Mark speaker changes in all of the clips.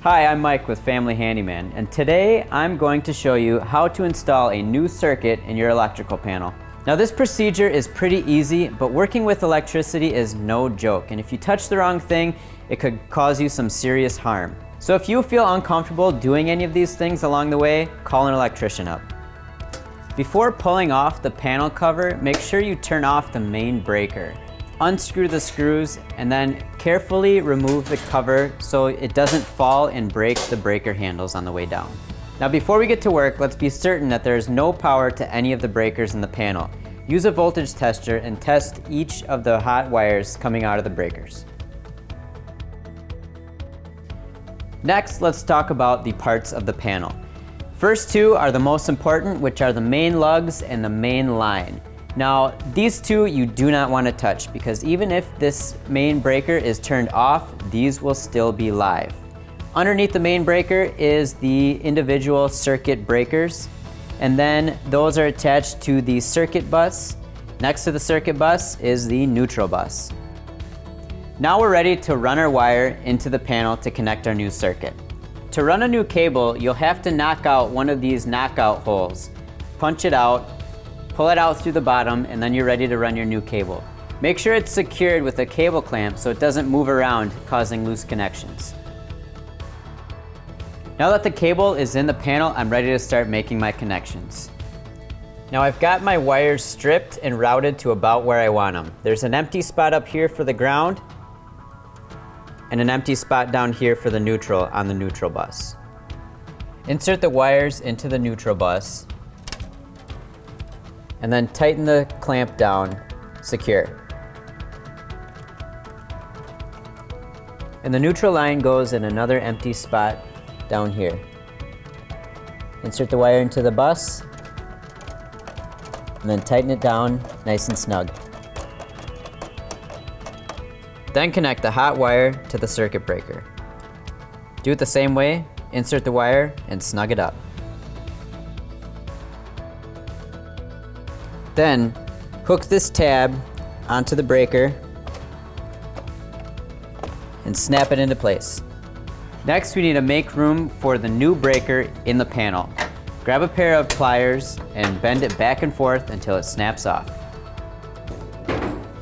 Speaker 1: Hi, I'm Mike with Family Handyman, and today I'm going to show you how to install a new circuit in your electrical panel. Now this procedure is pretty easy, but working with electricity is no joke, and if you touch the wrong thing, it could cause you some serious harm. So if you feel uncomfortable doing any of these things along the way, call an electrician up. Before pulling off the panel cover, make sure you turn off the main breaker. Unscrew the screws and then carefully remove the cover so it doesn't fall and break the breaker handles on the way down. Now before we get to work, let's be certain that there is no power to any of the breakers in the panel. Use a voltage tester and test each of the hot wires coming out of the breakers. Next, let's talk about the parts of the panel. First two are the most important, which are the main lugs and the main line. Now, these two you do not want to touch because even if this main breaker is turned off, these will still be live. Underneath the main breaker is the individual circuit breakers, and then those are attached to the circuit bus. Next to the circuit bus is the neutral bus. Now we're ready to run our wire into the panel to connect our new circuit. To run a new cable, you'll have to knock out one of these knockout holes. Punch it out, pull it out through the bottom, and then you're ready to run your new cable. Make sure it's secured with a cable clamp so it doesn't move around, causing loose connections. Now that the cable is in the panel, I'm ready to start making my connections. Now I've got my wires stripped and routed to about where I want them. There's an empty spot up here for the ground, and an empty spot down here for the neutral on the neutral bus. Insert the wires into the neutral bus, and then tighten the clamp down, secure. And the neutral line goes in another empty spot down here. Insert the wire into the bus, and then tighten it down nice and snug. Then connect the hot wire to the circuit breaker. Do it the same way, insert the wire and snug it up. Then hook this tab onto the breaker and snap it into place. Next, we need to make room for the new breaker in the panel. Grab a pair of pliers and bend it back and forth until it snaps off.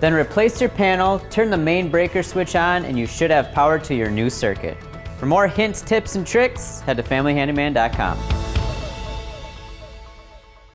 Speaker 1: Then replace your panel, turn the main breaker switch on, and you should have power to your new circuit. For more hints, tips, and tricks, head to FamilyHandyman.com.